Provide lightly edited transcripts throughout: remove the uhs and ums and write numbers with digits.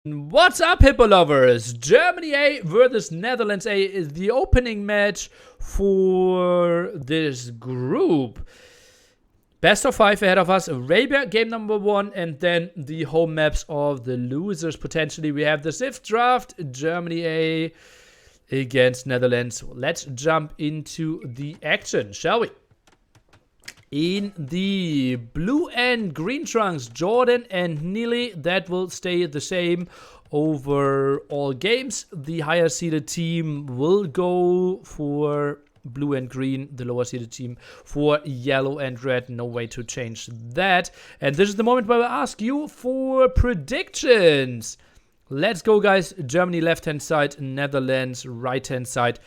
What's up, Hippo lovers? Germany A versus Netherlands A is the opening match for this group. Best of 5 ahead of us. Arabia, game number 1, and then the home maps of the losers potentially. We have the SIF draft, Germany A against Netherlands. Let's jump into the action, shall we? In the blue and green trunks, Jordan and Neely, that will stay the same over all games. The higher seeded team will go for blue and green, the lower seeded team for yellow and red. No way to change that. And this is the moment where I ask you for predictions. Let's go, guys. Germany left hand side, Netherlands right hand side.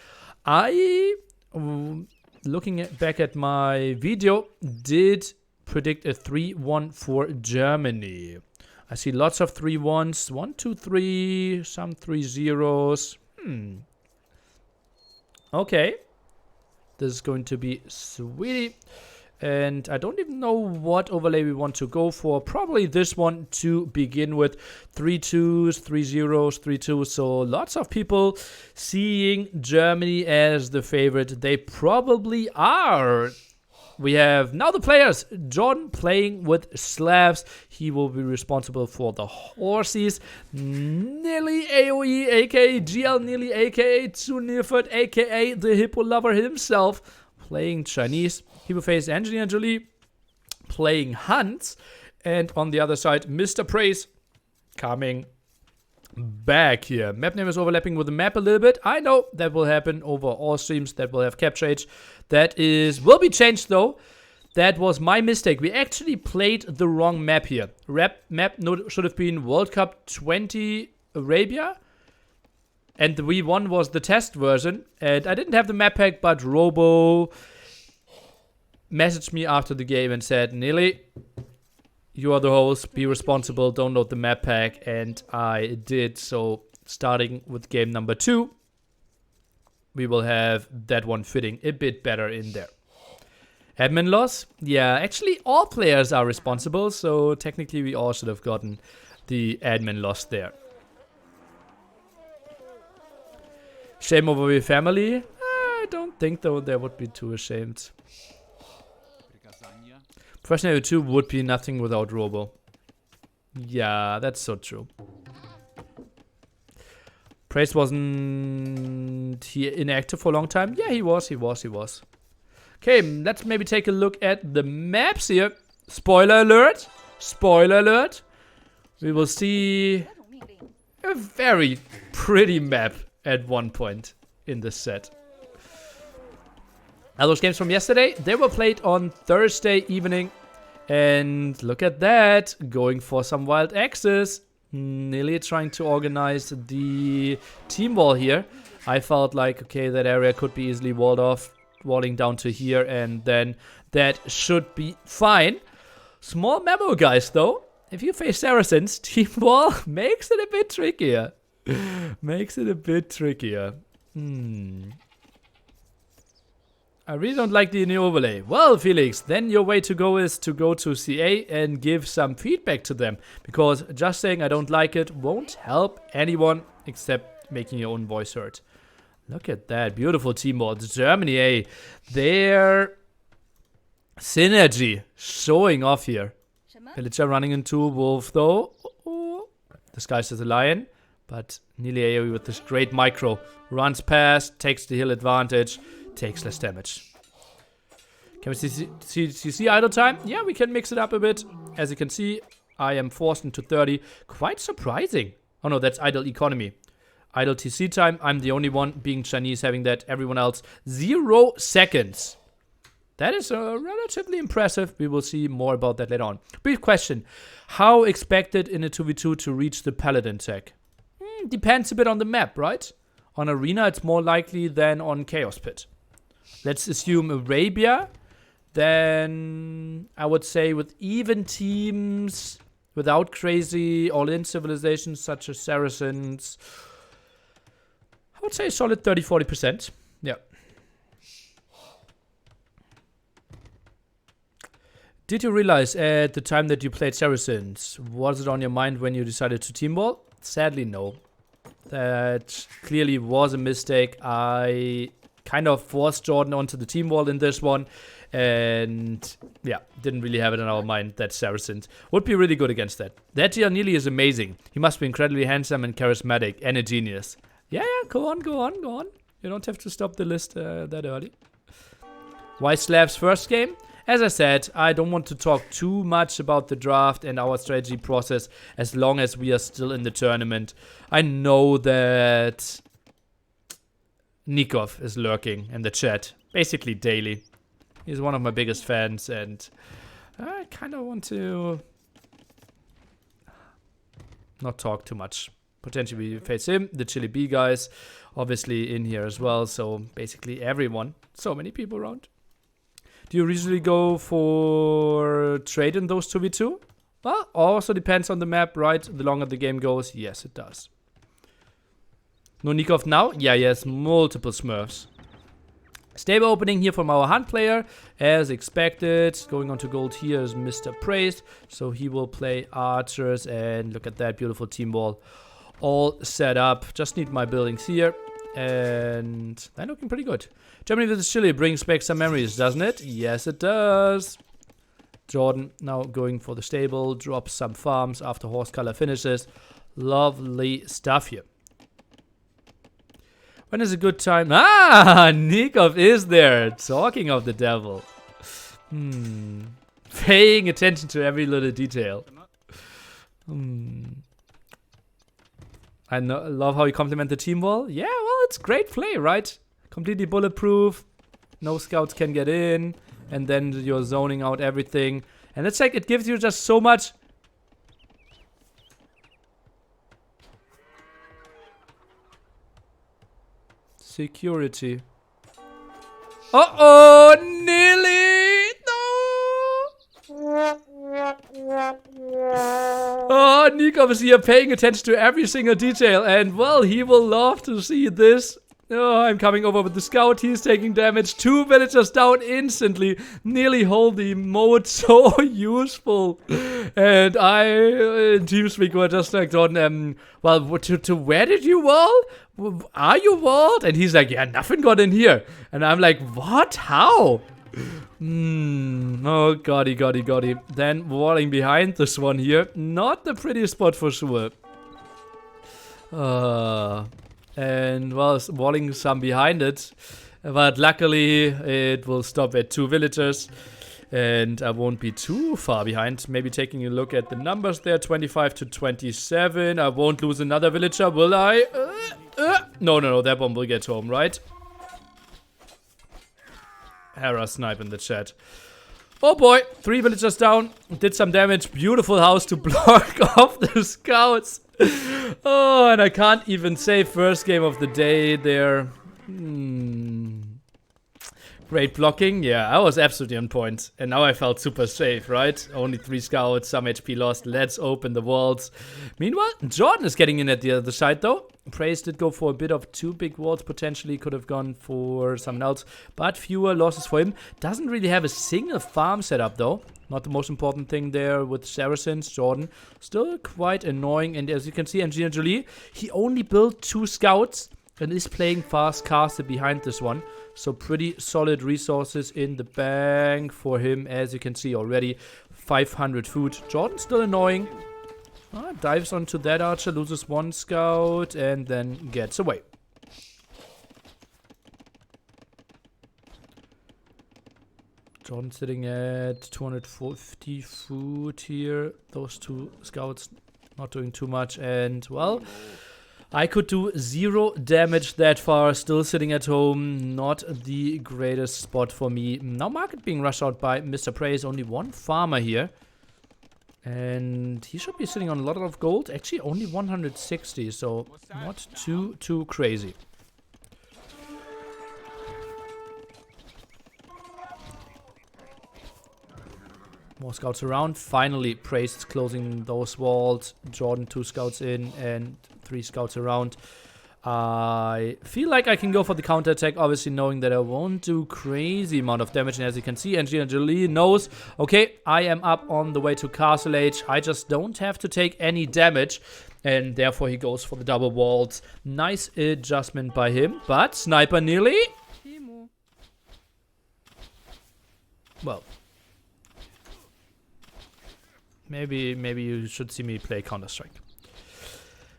Looking back at my video, did predict a 3-1 for Germany. I see lots of 3-1s, 1, 2, 3, some 3-0s. Okay. This is going to be sweetie. And I don't even know what overlay we want to go for. Probably this one to begin with. 3-2s, 3-0s, 3-2s. So lots of people seeing Germany as the favorite. They probably are. We have now the players. John playing with Slavs. He will be responsible for the horses. Nearly AoE, aka GL Nearly, aka Tsunifert, aka the Hippo lover himself. Playing Chinese. He will face Angelina Jolie playing Hans. And on the other side, Mr. Praise coming back here. Map name is overlapping with the map a little bit. I know that will happen over all streams that will have capture age. That will be changed though. That was my mistake. We actually played the wrong map here. Map should have been World Cup 20 Arabia. And the V1 was the test version. And I didn't have the map pack, but Robo messaged me after the game and said, Neely, you are the host, be responsible, download the map pack, and I did. So starting with game number 2, we will have that one fitting a bit better in there. Admin loss? Yeah, actually all players are responsible, so technically we all should have gotten the admin loss there. Shame over your family? I don't think though they would be too ashamed. Professional 2 would be nothing without Robo. Yeah, that's so true. Praise wasn't he inactive for a long time? Yeah, he was. Okay, let's maybe take a look at the maps here. Spoiler alert. Spoiler alert. We will see a very pretty map at one point in this set. Now those games from yesterday, they were played on Thursday evening. And look at that, going for some wild axes. Nearly trying to organize the team wall here. I felt like, okay, that area could be easily walled off, walling down to here, and then that should be fine. Small memo, guys, though. If you face Saracens, team wall makes it a bit trickier. Makes it a bit trickier. I really don't like the new overlay. Well, Felix, then your way to go is to go to CA and give some feedback to them. Because just saying I don't like it won't help anyone except making your own voice heard. Look at that. Beautiful team board. Germany A. Their synergy showing off here. Villager running into Wolf though. Disguised as a lion. But Nearly AoE with this great micro. Runs past, takes the hill advantage. Takes less damage. Can we see idle time? Yeah, we can mix it up a bit. As you can see, I am forced into 30. Quite surprising. Oh no, that's idle economy. Idle TC time. I'm the only one being Chinese having that. Everyone else 0 seconds. That is relatively impressive. We will see more about that later on. Brief question. How expected in a 2v2 to reach the Paladin tech? Depends a bit on the map, right? On Arena, it's more likely than on Chaos Pit. Let's assume Arabia. Then I would say with even teams, without crazy all-in civilizations such as Saracens, I would say a solid 30-40%. Yeah. Did you realize at the time that you played Saracens, was it on your mind when you decided to team ball? Sadly, no. That clearly was a mistake. I kind of forced Jordan onto the team wall in this one. And yeah, didn't really have it in our mind that Saracens would be really good against that. That Giannilli is amazing. He must be incredibly handsome and charismatic and a genius. Yeah, go on. You don't have to stop the list that early. Why Slav's first game? As I said, I don't want to talk too much about the draft and our strategy process as long as we are still in the tournament. I know that Nikov is lurking in the chat, basically daily. He's one of my biggest fans, and I kind of want to not talk too much. Potentially we face him, the Chili B guys, obviously in here as well, so basically everyone. So many people around. Do you usually go for trade in those 2v2? Well, also depends on the map, right? The longer the game goes, yes it does. No Nikov now? Yeah, he has multiple Smurfs. Stable opening here from our Hunt player, as expected. Going on to gold here is Mr. Praise, so he will play archers, and look at that beautiful team wall. All set up, just need my buildings here, and they're looking pretty good. Germany vs Chile brings back some memories, doesn't it? Yes, it does. Jordan now going for the stable, drops some farms after horse color finishes. Lovely stuff here. When is a good time? Ah, Nikov is there. Talking of the devil. Paying attention to every little detail. I love how you compliment the team wall. Yeah, well, it's great play, right? Completely bulletproof. No scouts can get in. And then you're zoning out everything. And it's like, it gives you just so much. Security. Uh-oh! Nearly! No! Oh, Nikov is here paying attention to every single detail. And, well, he will love to see this. Oh, I'm coming over with the scout. He's taking damage. 2 villagers down instantly. Nearly holy mode. So useful. And I, in TeamSpeak, were just like, well, to where did you wall? Are you walled? And he's like, yeah, nothing got in here. And I'm like, what? How? Oh, goddy. Then walling behind this one here. Not the prettiest spot for sure. And, well, walling some behind it. But luckily, it will stop at 2 villagers. And I won't be too far behind. Maybe taking a look at the numbers there. 25 to 27. I won't lose another villager, will I? No. That one will get home, right? Hera snipe in the chat. Oh boy. 3 villagers down. Did some damage. Beautiful house to block off the scouts. Oh, and I can't even say first game of the day there. Great blocking. Yeah, I was absolutely on point. And now I felt super safe, right? Only 3 scouts, some HP lost. Let's open the walls. Meanwhile, Jordan is getting in at the other side, though. Praise did go for a bit of 2 big walls. Potentially could have gone for someone else. But fewer losses for him. Doesn't really have a single farm set up, though. Not the most important thing there with Saracens. Jordan still quite annoying. And as you can see, Angelina Jolie, he only built 2 scouts and is playing fast casted behind this one. So pretty solid resources in the bank for him, as you can see already. 500 food. Jordan still annoying. Dives onto that archer, loses 1 scout, and then gets away. Jordan sitting at 250 food here. Those 2 scouts not doing too much. And, well, I could do 0 damage that far, still sitting at home. Not the greatest spot for me. Now market being rushed out by Mr. Praise. Only 1 farmer here. And he should be sitting on a lot of gold. Actually, only 160, so not too crazy. More scouts around. Finally, Praise is closing those walls. Jordan 2 scouts in and 3 scouts around. I feel like I can go for the counterattack, obviously knowing that I won't do crazy amount of damage. And as you can see, Angelina Jolie knows, okay, I am up on the way to Castle Age. I just don't have to take any damage. and therefore he goes for the double walls. Nice adjustment by him, but sniper nearly. Well, maybe you should see me play Counter-Strike,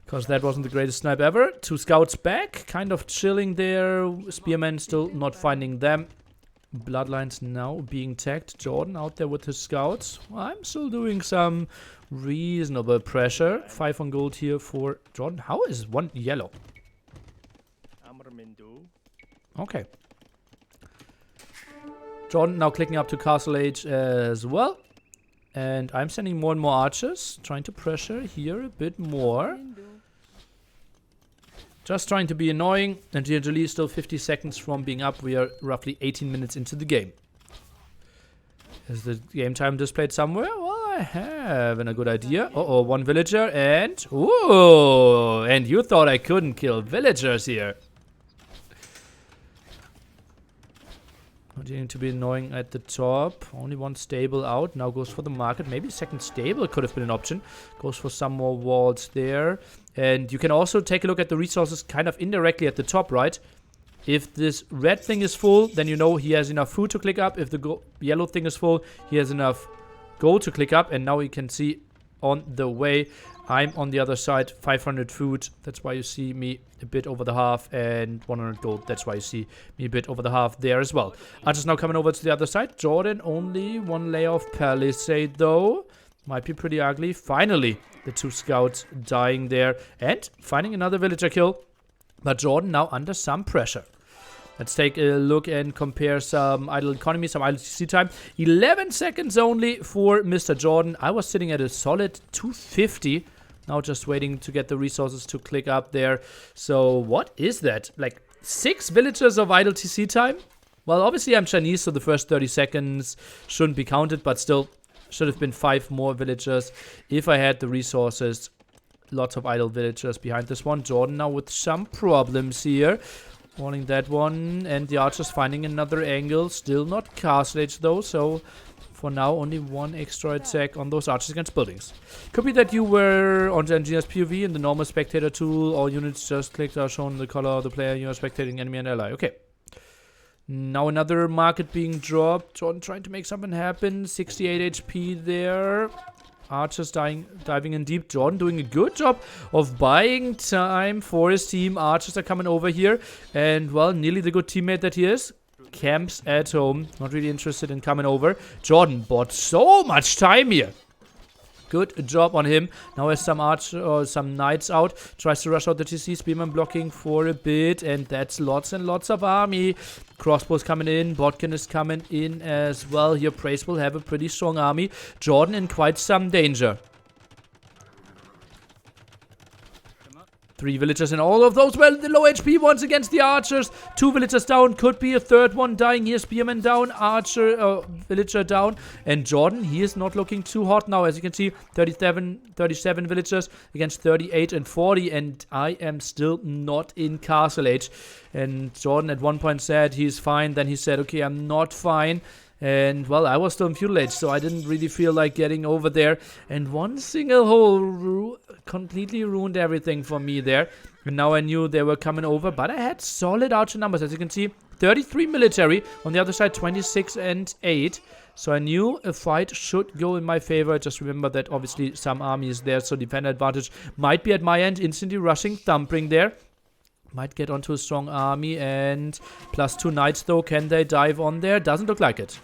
because that wasn't the greatest snipe ever. 2 scouts back, kind of chilling there. Spearman still not finding them. Bloodlines now being tagged. Jordan out there with his scouts. I'm still doing some reasonable pressure. 5 on gold here for Jordan. How is 1 yellow? Okay. Jordan now clicking up to Castle Age as well. And I'm sending more and more archers. Trying to pressure here a bit more. Just trying to be annoying. And GLG is still 50 seconds from being up. We are roughly 18 minutes into the game. Is the game time displayed somewhere? Well, I have a good idea. Uh-oh, 1 villager and... Ooh! And you thought I couldn't kill villagers here. Continuing to be annoying at the top. Only 1 stable out. Now goes for the market. Maybe 2nd stable could have been an option. Goes for some more walls there. And you can also take a look at the resources kind of indirectly at the top, right? If this red thing is full, then you know he has enough food to click up. If the yellow thing is full, he has enough gold to click up. And now you can see on the way, I'm on the other side, 500 food. That's why you see me a bit over the half, and 100 gold. That's why you see me a bit over the half there as well. Archer's now coming over to the other side. Jordan only 1 layer of palisade though. Might be pretty ugly. Finally, the 2 scouts dying there and finding another villager kill. But Jordan now under some pressure. Let's take a look and compare some idle economy, some idle TC time. 11 seconds only for Mr. Jordan. I was sitting at a solid 250. Now just waiting to get the resources to click up there. So what is that? Like 6 villagers of idle TC time? Well, obviously I'm Chinese, so the first 30 seconds shouldn't be counted. But still, should have been 5 more villagers if I had the resources. Lots of idle villagers behind this one. Jordan now with some problems here. Warning that one, and the archers finding another angle. Still not Castle Age though, so for now only 1 extra attack on those archers against buildings. Could be that you were on the engineer's POV in the normal spectator tool. All units just clicked are shown the color of the player. You are spectating enemy and ally. Okay. Now another market being dropped. Jordan trying to make something happen. 68 HP there. Archers diving in deep. Jordan doing a good job of buying time for his team. Archers are coming over here. And, well, nearly the good teammate that he is. Camps at home. Not really interested in coming over. Jordan bought so much time here. Good job on him. Now has some some knights out. Tries to rush out the TC. Spearman blocking for a bit. And that's lots and lots of army. Crossbows coming in. Botkin is coming in as well. Here Praise will have a pretty strong army. Jordan in quite some danger. 3 villagers and all of those, well, the low HP ones against the archers. 2 villagers down, could be a 3rd one dying here. Spearman down, villager down. And Jordan, he is not looking too hot now. As you can see, 37 villagers against 38 and 40. And I am still not in Castle Age. And Jordan at one point said he's fine. Then he said, okay, I'm not fine. And, well, I was still in Feudal Age, so I didn't really feel like getting over there. And 1 single hole completely ruined everything for me there. And now I knew they were coming over, but I had solid archer numbers. As you can see, 33 military. On the other side, 26 and 8. So I knew a fight should go in my favor. Just remember that, obviously, some army is there, so defender advantage might be at my end. Instantly rushing, thumping there. Might get onto a strong army, and plus 2 knights though. Can they dive on there? Doesn't look like it.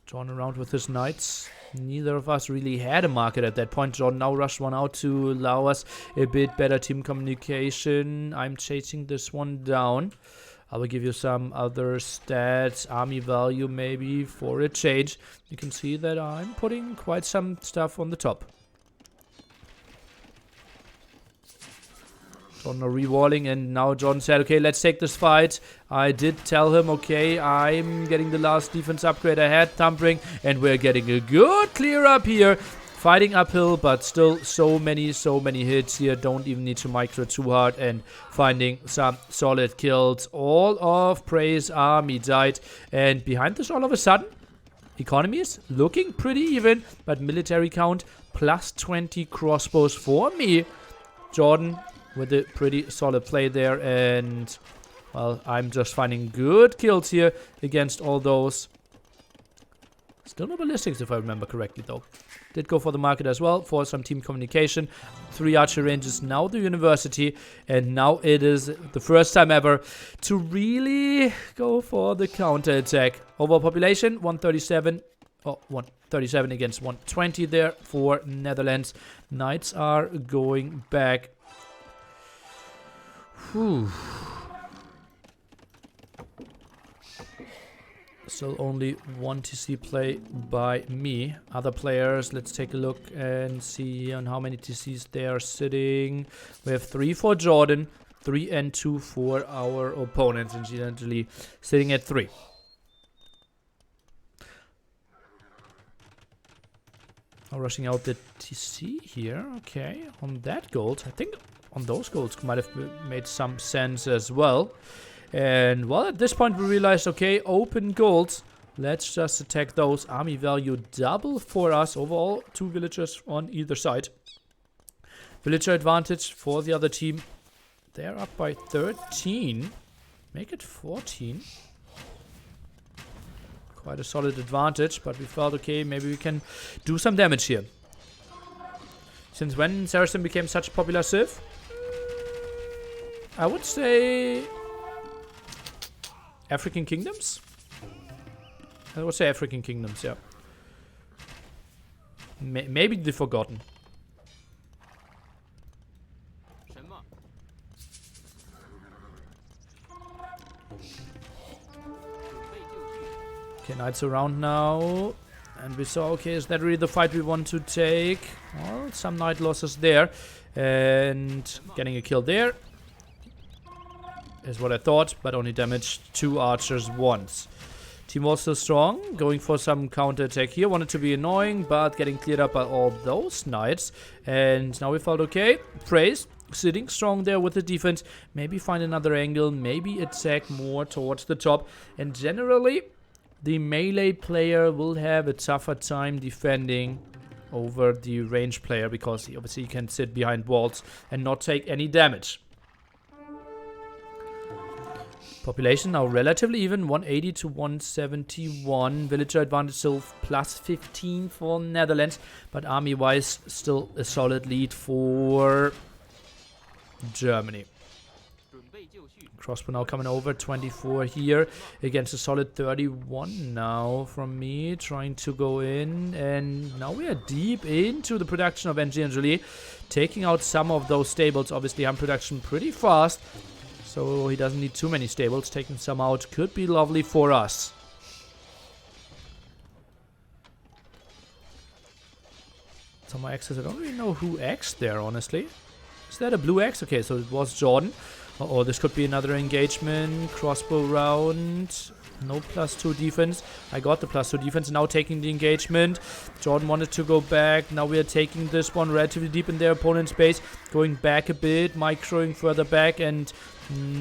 Jordan around with his knights. Neither of us really had a market at that point. Jordan now rushed one out to allow us a bit better team communication. I'm chasing this one down. I will give you some other stats, army value maybe for a change. You can see that I'm putting quite some stuff on the top. Jordan rewalling, and now Jordan said, okay, let's take this fight. I did tell him, okay, I'm getting the last defense upgrade I had, thumping, and we're getting a good clear up here. Fighting uphill, but still so many hits here. Don't even need to micro too hard, and finding some solid kills. All of Prey's army died, and behind this all of a sudden, Economies looking pretty even, but military count plus 20 crossbows for me. Jordan with a pretty solid play there, and well, I'm just finding good kills here against all those. Still no ballistics if I remember correctly though. Did go for the market as well for some team communication. 3 archer ranges, now the university, and now it is the first time ever to really go for the counter attack. Overall population 137. Oh, 137 against 120 there for Netherlands. Knights are going back. Whew. Still only 1 TC play by me. Other players, let's take a look and see on how many TCs they are sitting. We have 3 for Jordan, 3 and 2 for our opponents, incidentally sitting at 3. Now rushing out the TC here, okay, on that gold. I think on those golds might have made some sense as well. And well, at this point we realized, okay, open golds. Let's just attack those. Army value double for us. Overall, 2 villagers on either side. Villager advantage for the other team. They're up by 13. Make it 14. Quite a solid advantage, but we felt, okay, maybe we can do some damage here. Since when Saracen became such a popular civ? I would say African kingdoms? I would say African kingdoms, yeah. Maybe the Forgotten. Okay, knights around now. And we saw, okay, is that really the fight we want to take? Well, some knight losses there. And getting a kill there is what I thought, but only damaged 2 archers once. Team also strong, going for some counter attack here. Wanted to be annoying, but getting cleared up by all those knights. And now we felt okay. Praise, sitting strong there with the defense. Maybe find another angle, maybe attack more towards the top. And generally, the melee player will have a tougher time defending over the range player, because obviously he can sit behind walls and not take any damage. Population now relatively even, 180 to 171. Villager advantage still plus 15 for Netherlands, but army-wise still a solid lead for Germany. Crossbow now coming over, 24 here against a solid 31 now from me, trying to go in, and now we are deep into the production of NG Angeli, taking out some of those stables. Obviously I'm production pretty fast, so he doesn't need too many stables. Taking some out could be lovely for us. Some more X's. I don't really know who X'd there, honestly. Is that a blue X? Okay, so it was Jordan. Uh-oh, this could be another engagement. Crossbow round. No +2 defense. I got the +2 defense. Now taking the engagement. Jordan wanted to go back. Now we are taking this one relatively deep in their opponent's base. Going back a bit. Microing further back. And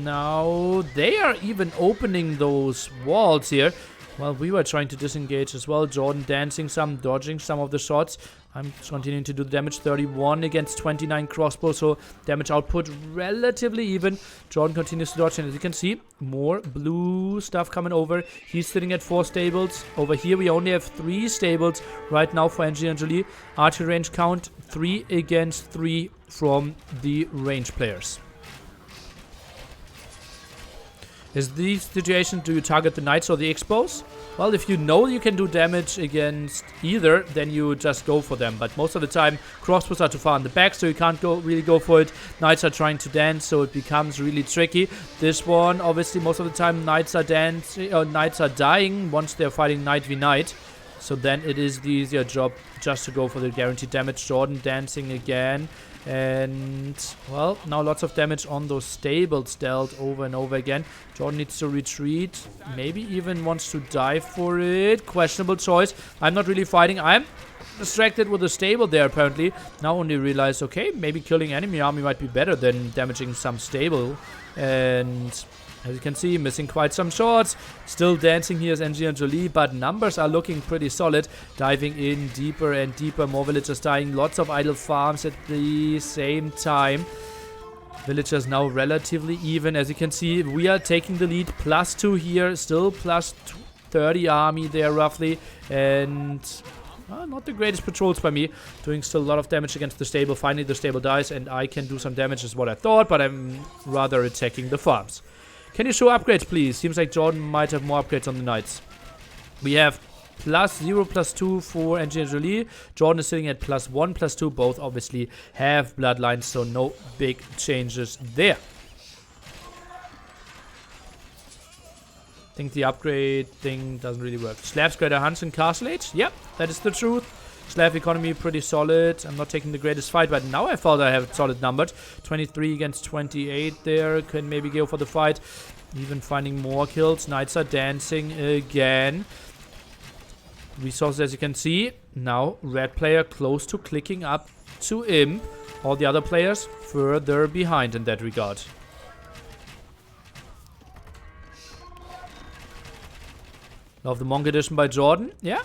now they are even opening those walls here. Well, we were trying to disengage as well. Jordan dancing some, dodging some of the shots. I'm continuing to do the damage. 31 against 29 crossbow, so damage output relatively even. Jordan continues to dodge, and as you can see, more blue stuff coming over. He's sitting at 4 stables. Over here, we only have 3 stables right now for NG Angeli. Archer range count 3 against 3 from the range players. Is the situation, do you target the knights or the expos? Well, if you know you can do damage against either, then you just go for them. But most of the time, crossbows are too far in the back, so you can't really go for it. Knights are trying to dance, so it becomes really tricky. This one, obviously, most of the time, knights are dying once they're fighting knight v knight. So then it is the easier job just to go for the guaranteed damage. Jordan dancing again. And, well, now lots of damage on those stables dealt over and over again. Jordan needs to retreat. Maybe even wants to die for it. Questionable choice. I'm not really fighting. I'm distracted with the stable there, apparently. Now only realize, okay, maybe killing enemy army might be better than damaging some stable. And As you can see, missing quite some shots. Still dancing here is Angelina Jolie, but numbers are looking pretty solid. Diving in deeper and deeper. More villagers dying. Lots of idle farms at the same time. Villagers now relatively even. As you can see, we are taking the lead. +2 here. Still plus 30 army there roughly. And not the greatest patrols by me. Doing still a lot of damage against the stable. Finally, the stable dies and I can do some damage is what I thought. But I'm rather attacking the farms. Can you show upgrades, please? Seems like Jordan might have more upgrades on the knights. We have +0, +2 for Angelina Jolie. Jordan is sitting at +1, +2. Both obviously have bloodlines, so no big changes there. I think the upgrade thing doesn't really work. Slavs greater hunts in Castle Age? Yep, that is the truth. Slav economy pretty solid. I'm not taking the greatest fight, but now I thought I have it solid numbered. 23 against 28 there. Can maybe go for the fight. Even finding more kills. Knights are dancing again. Resources, as you can see. Now, red player close to clicking up to Imp. All the other players further behind in that regard. Love the Monk edition by Jordan. Yeah,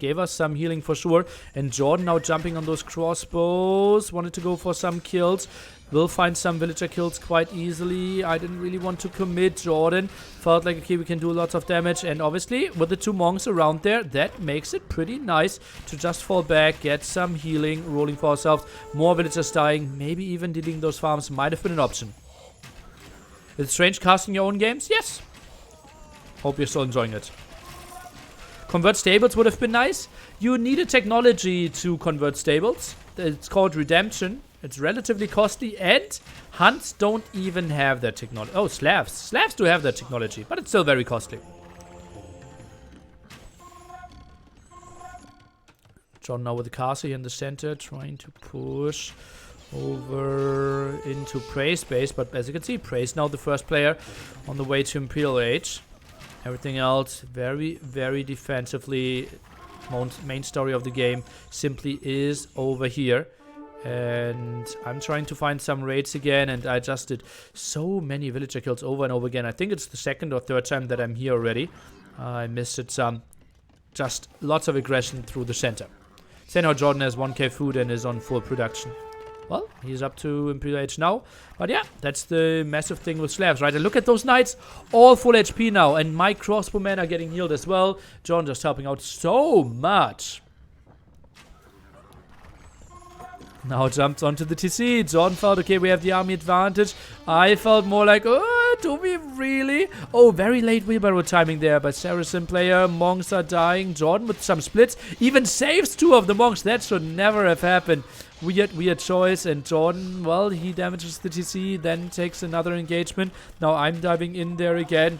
gave us some healing for sure. And Jordan now jumping on those crossbows. Wanted to go for some kills. Will find some villager kills quite easily. I didn't really want to commit. Jordan felt like, okay, we can do lots of damage. And obviously, with the 2 monks around there, that makes it pretty nice to just fall back, get some healing, rolling for ourselves. More villagers dying. Maybe even deleting those farms might have been an option. Is it strange casting your own games? Yes. Hope you're still enjoying it. Convert stables would have been nice. You need a technology to convert stables. It's called Redemption. It's relatively costly, and hunts don't even have that technology. Oh, Slavs. Slavs do have that technology, but it's still very costly. John now with the castle here in the center, trying to push over into Prey's base. But as you can see, Prey's now the first player on the way to Imperial Age. Everything else very, very defensively. Main story of the game simply is over here. And I'm trying to find some raids again. And I just did so many villager kills over and over again. I think it's the 2nd or 3rd time that I'm here already. I missed it some. Just lots of aggression through the center. Say now Jordan has 1k food and is on full production. Well, he's up to Imperial Age now. But yeah, that's the massive thing with Slavs, right? And look at those knights, all full HP now. And my crossbowmen are getting healed as well. John just helping out so much. Now jumps onto the TC. John felt, okay, we have the army advantage. I felt more like, oh, do we really? Oh, very late wheelbarrow timing there by Saracen player. Monks are dying. Jordan with some splits. Even saves 2 of the monks. That should never have happened. Weird choice. And Jordan, well, he damages the TC, then takes another engagement. Now I'm diving in there again.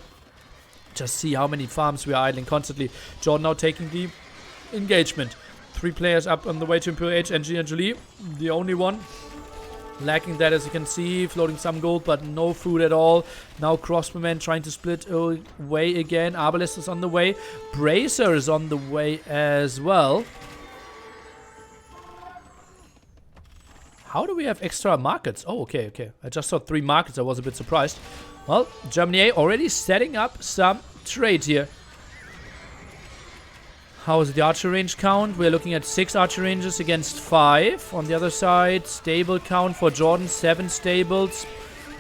Just see how many farms we are idling constantly. Jordan now taking the engagement. 3 players up on the way to Imperial Age. Angelina Jolie, the only one. Lacking that, as you can see. Floating some gold, but no food at all. Now Crossbowman trying to split away again. Arbalest is on the way. Bracer is on the way as well. How do we have extra markets? Oh, okay. I just saw 3 markets. I was a bit surprised. Well, Germany A already setting up some trade here. How is the archer range count? We're looking at 6 archer ranges against 5. On the other side, stable count for Jordan, 7 stables.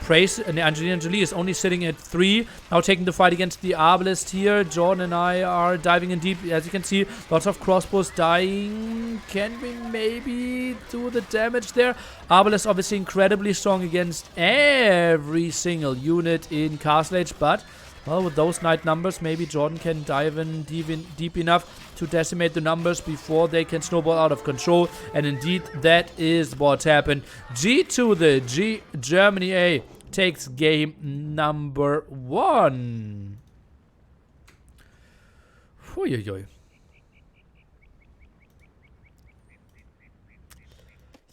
Praise and Angelina Jolie is only sitting at 3. Now taking the fight against the Arbalest here. Jordan and I are diving in deep. As you can see, lots of crossbows dying. Can we maybe do the damage there? Arbalest obviously incredibly strong against every single unit in Castle Age, but well, with those knight numbers, maybe Jordan can dive in deep enough to decimate the numbers before they can snowball out of control. And indeed, that is what happened. G to the G. Germany A takes game number 1. Uiuiui.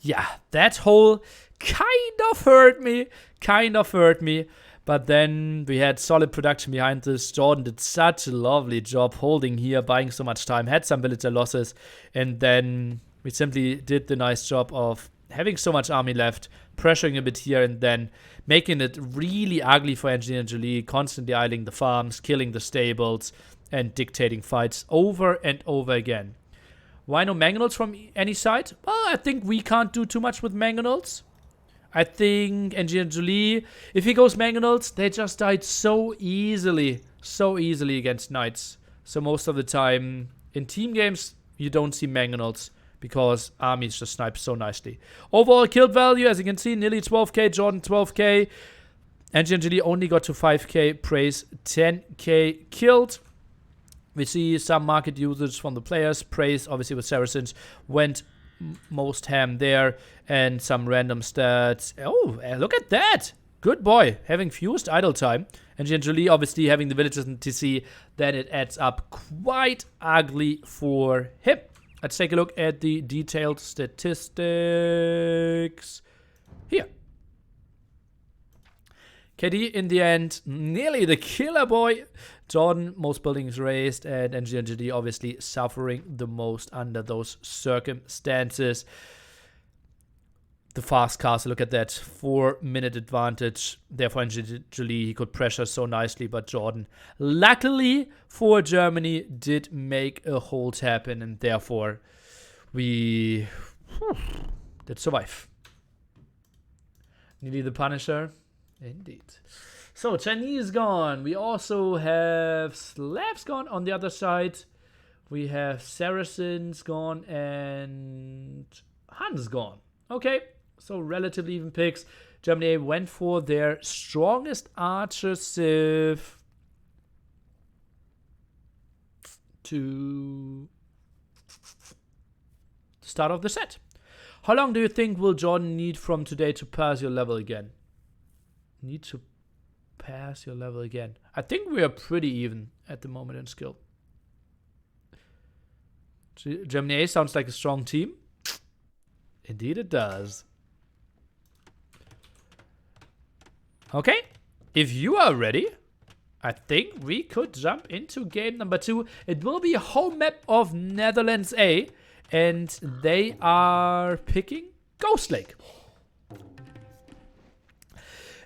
Yeah, that hole kind of hurt me. But then we had solid production behind this. Jordan did such a lovely job holding here, buying so much time, had some villager losses, and then we simply did the nice job of having so much army left, pressuring a bit here and then, making it really ugly for Engineer Jolie, constantly idling the farms, killing the stables, and dictating fights over and over again. Why no Mangonels from any side? Well, I think we can't do too much with Mangonels. I think Engineer Jolie, if he goes Mangonels, they just died so easily against Knights. So most of the time, in team games, you don't see Mangonels because armies just snipe so nicely. Overall killed value, as you can see, nearly 12k, Jordan 12k. Engineer Jolie only got to 5k, Praise 10k killed. We see some market usage from the players. Praise, obviously with Saracens, went most ham there. And some random stats. Oh, look at that. Good boy. Having fused idle time. Engineer Jolie obviously having the villagers in TC. Then it adds up quite ugly for him. Let's take a look at the detailed statistics. Here. KD in the end, nearly the killer boy. Jordan, most buildings raised, and Engineer Jolie obviously suffering the most under those circumstances. The fast castle, look at that, 4-minute advantage. Therefore, Engineer Jolie, he could pressure so nicely, but Jordan, luckily for Germany, did make a hold happen, and therefore we did survive. Nearly the Punisher. Indeed. So, Chinese gone. We also have Slavs gone on the other side. We have Saracens gone and Huns gone. Okay, so relatively even picks. Germany went for their strongest archer civ to the start of the set. How long do you think will Jordan need from today to pass your level again? Need to pass your level again. I think we are pretty even at the moment in skill. Germany A sounds like a strong team. Indeed it does. Okay, if you are ready, I think we could jump into game number 2. It will be a home map of Netherlands A, and they are picking Ghost Lake.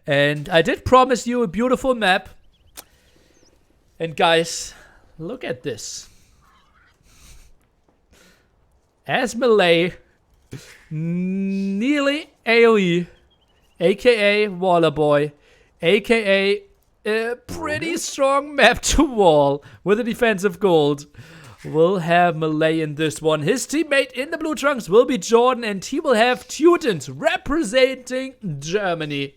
And I did promise you a beautiful map. And guys, look at this. As Malay, nearly AoE, aka Wallerboy, aka a pretty strong map to wall with a defensive gold. We'll have Malay in this one. His teammate in the blue trunks will be Jordan, and he will have Teutons representing Germany.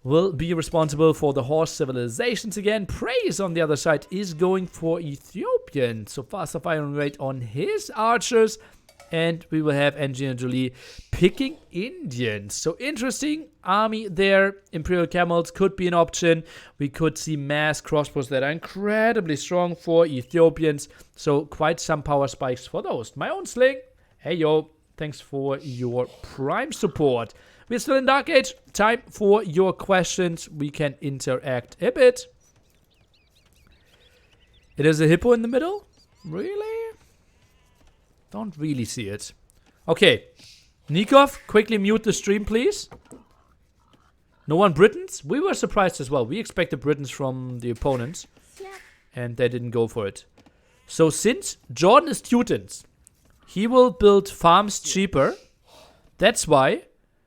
Will be responsible for the horse civilizations again. Praise on the other side is going for Ethiopian. So faster firing rate on his archers. And we will have Engineer Jolie picking Indians. So interesting army there. Imperial Camels could be an option. We could see mass crossbows that are incredibly strong for Ethiopians. So quite some power spikes for those. My own sling. Hey yo, thanks for your prime support. We're still in Dark Age. Time for your questions. We can interact a bit. It is a hippo in the middle? Really? Don't really see it. Okay. Nikov, quickly mute the stream, please. No one Britons? We were surprised as well. We expected Britons from the opponents. And they didn't go for it. So since Jordan is Teutons, he will build farms cheaper. That's why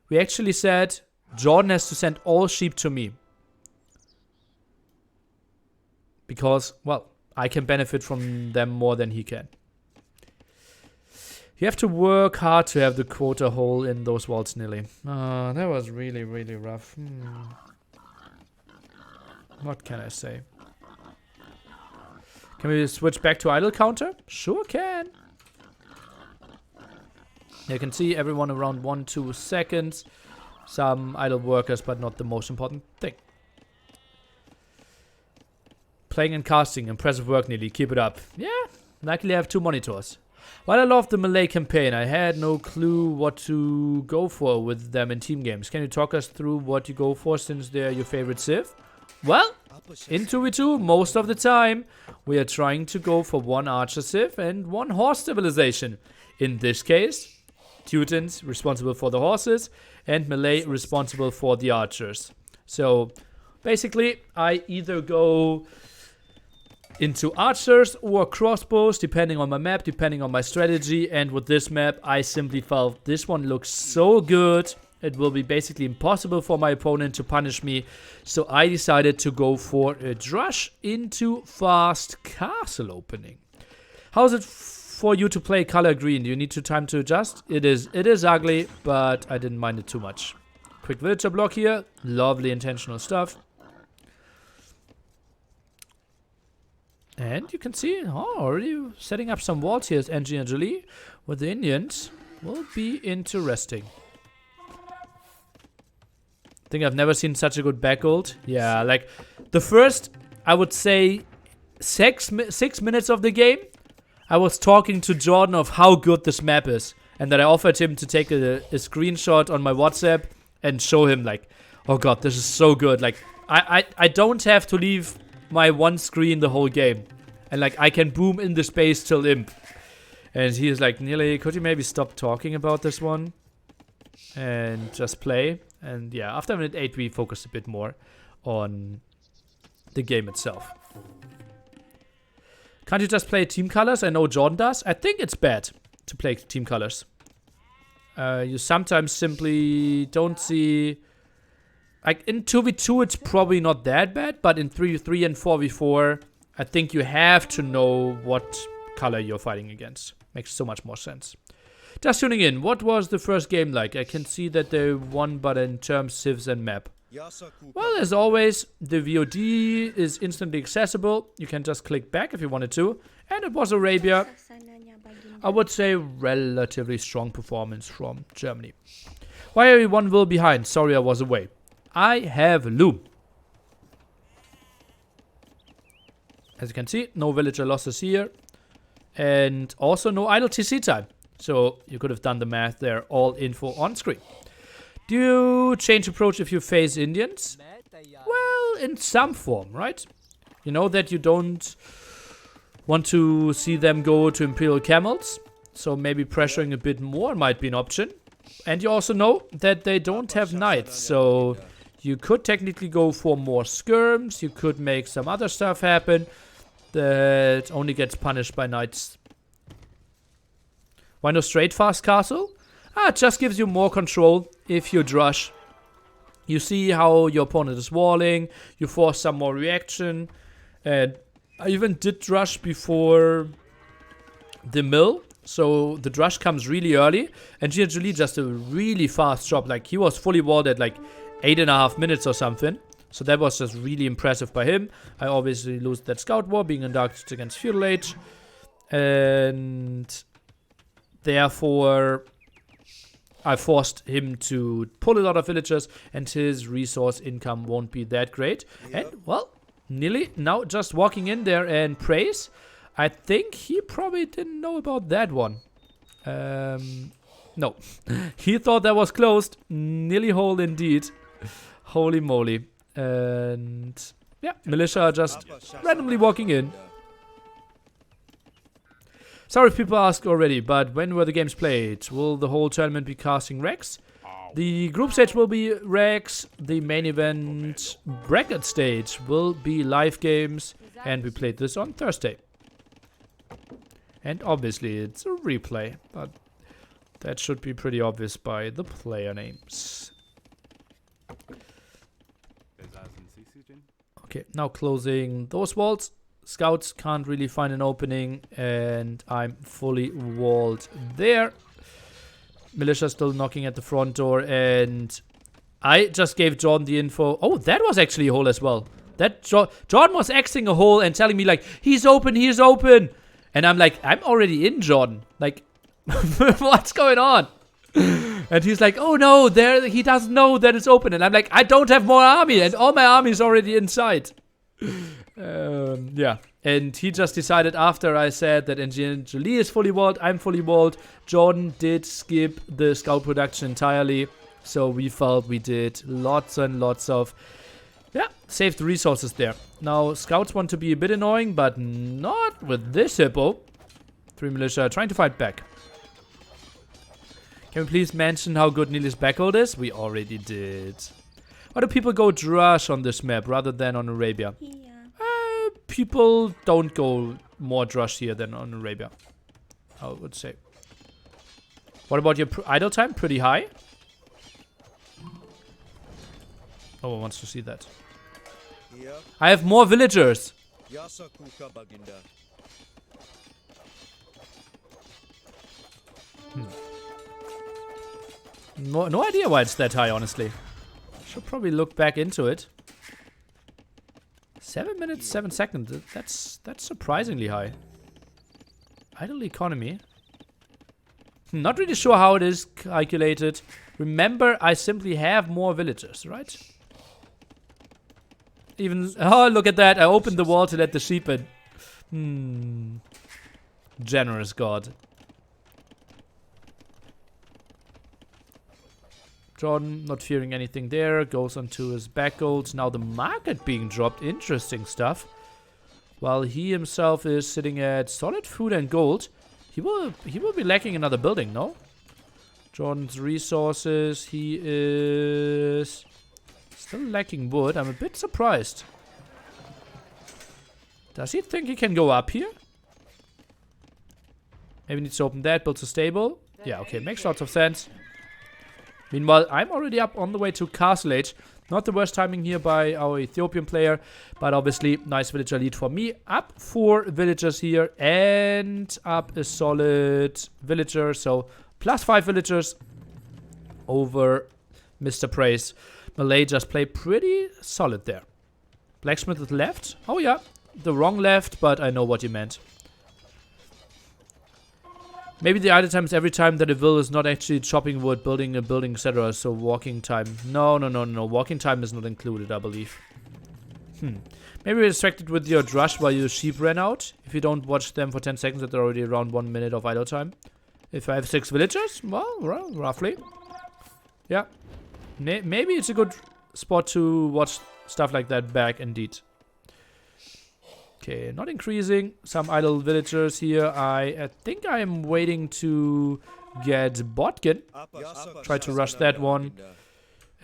we actually said Jordan has to send all sheep to me. Because, well, I can benefit from them more than he can. You have to work hard to have the quota hole in those walls, Nilly. Oh, that was really, really rough. What can I say? Can we switch back to idle counter? Sure can. You can see everyone around 1-2 seconds. Some idle workers, but not the most important thing. Playing and casting. Impressive work, Neely. Keep it up. Yeah, luckily I have 2 monitors. While I love the Malay campaign, I had no clue what to go for with them in team games. Can you talk us through what you go for since they're your favorite civ? Well, in 2v2, most of the time, we are trying to go for 1 archer civ and 1 horse civilization. In this case, Teutons responsible for the horses, and melee responsible for the archers. So basically, I either go into archers or crossbows, depending on my map, depending on my strategy. And with this map, I simply felt this one looks so good. It will be basically impossible for my opponent to punish me. So I decided to go for a Drush into fast castle opening. How is it for you to play color green? Do you need time to adjust? It is ugly, but I didn't mind it too much. Quick villager block here. Lovely intentional stuff. And you can see, already setting up some walls here as Angelina Jolie with the Indians. Will be interesting. I think I've never seen such a good back ult. Yeah, like the first, I would say, 6 minutes of the game, I was talking to Jordan of how good this map is. And that I offered him to take a screenshot on my WhatsApp and show him like, oh god, this is so good. Like, I don't have to leave my one screen the whole game. And like, I can boom in the space till imp. And he is like, Nearly, could you maybe stop talking about this one? And just play. And yeah, after minute 8, we focused a bit more on the game itself. Can't you just play team colors? I know Jordan does. I think it's bad to play team colors. You sometimes simply don't see... Like, in 2v2, it's probably not that bad. But in 3v3 and 4v4, I think you have to know what color you're fighting against. Makes so much more sense. Just tuning in, what was the first game like? I can see that they won, but in terms civs and map. Well, as always, the VOD is instantly accessible. You can just click back if you wanted to. And it was Arabia. I would say relatively strong performance from Germany. Why are we 1 will behind? Sorry, I was away. I have Loom. As you can see, no villager losses here. And also no idle TC time. So you could have done the math there. All info on screen. Do you change approach if you face Indians? Well, in some form, right? You know that you don't want to see them go to Imperial Camels. So maybe pressuring a bit more might be an option. And you also know that they don't have knights. So you could technically go for more skirms. You could make some other stuff happen that only gets punished by knights. Why no straight fast castle? It just gives you more control if you drush. You see how your opponent is walling. You force some more reaction. And I even did drush before the mill. So the drush comes really early. And Angelina Jolie just a really fast job. Like, he was fully walled at like 8.5 minutes or something. So that was just really impressive by him. I obviously lose that scout war being inducted against Feudal Age. And therefore, I forced him to pull a lot of villagers, and his resource income won't be that great. Yep. And, well, Nearly now just walking in there and praise. I think he probably didn't know about that one. No. He thought that was closed. Nearly whole indeed. Holy moly. And, yeah, militia just randomly walking in. Sorry if people asked already, but when were the games played? Will the whole tournament be casting Rex? The group stage will be Rex. The main event bracket stage will be live games. And we played this on Thursday. And obviously it's a replay, but that should be pretty obvious by the player names. Okay, now closing those walls. Scouts can't really find an opening, and I'm fully walled there. Militia still knocking at the front door, and I just gave Jordan the info. Oh, that was actually a hole as well. That Jordan was Xing a hole and telling me like, he's open, he's open. And I'm like, I'm already in, Jordan. Like, what's going on? And he's like, oh no, there he doesn't know that it's open. And I'm like, I don't have more army, and all my army is already inside. Yeah, and he just decided after I said that Angelina Jolie is fully walled, I'm fully walled. Jordan did skip the scout production entirely, so we felt we did lots and lots of, yeah, saved resources there. Now, scouts want to be a bit annoying, but not with this hippo. 3 militia trying to fight back. Can we please mention how good Nilis Backhold is? We already did. Why do people go Drush on this map rather than on Arabia? People don't go more Drush here than on Arabia, I would say. What about your idle time? Pretty high? No one wants to see that. I have more villagers. No idea why it's that high, honestly. Should probably look back into it. 7 minutes, 7 seconds. That's surprisingly high. Idle economy. Not really sure how it is calculated. Remember, I simply have more villagers, right? Even... Oh, look at that. I opened the wall to let the sheep in. Generous god. Jordan, not fearing anything there, goes onto his back golds. Now the market being dropped. Interesting stuff. While he himself is sitting at solid food and gold. He will be lacking another building, no? Jordan's resources. He is still lacking wood. I'm a bit surprised. Does he think he can go up here? Maybe needs to open that, builds a stable. Yeah, okay, makes lots of sense. Meanwhile, I'm already up on the way to Castle Age. Not the worst timing here by our Ethiopian player, but obviously nice villager lead for me. Up 4 villagers here and up a solid villager. So plus 5 villagers over Mr. Praise. Malay just played pretty solid there. Blacksmith at left. Oh yeah, the wrong left, but I know what you meant. Maybe the idle time is every time that a vill is not actually chopping wood, building a building, etc. So walking time. No. Walking time is not included, I believe. Maybe we're distracted with your drush while your sheep ran out. If you don't watch them for 10 seconds, that's already around 1 minute of idle time. If I have 6 villagers, well, roughly. Yeah. Maybe it's a good spot to watch stuff like that back, indeed. Okay, not increasing. Some idle villagers here. I think I am waiting to get Botkin. Try to rush that one.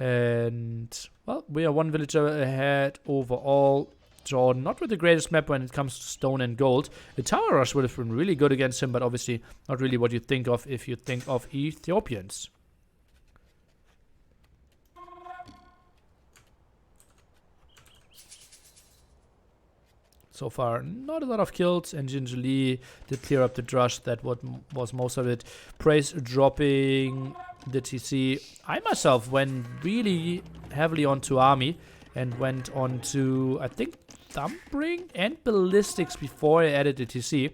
And, well, we are 1 villager ahead overall. Jordan, not with the greatest map when it comes to stone and gold. The tower rush would have been really good against him, but obviously not really what you think of if you think of Ethiopians. So far, not a lot of kills, and Gingerly did clear up the drush. That was most of it. Praise dropping the TC. I myself went really heavily onto Army and went on to, I think, Thumbring and Ballistics before I added the TC.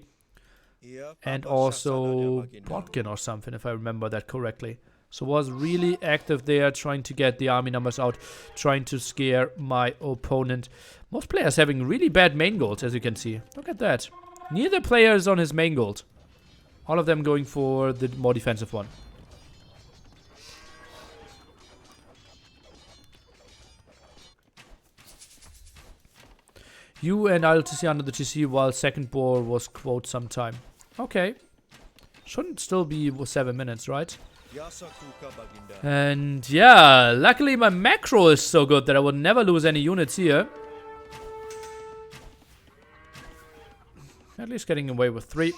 And also Botkin or something, if I remember that correctly. So was really active there, trying to get the army numbers out, trying to scare my opponent. Most players having really bad main goals, as you can see. Look at that. Neither player is on his main gold. All of them going for the more defensive one. You and I'll TC under the TC while second bore was quote sometime. Okay. Shouldn't still be 7 minutes, right? And yeah, luckily my macro is so good that I would never lose any units here. At least getting away with 3.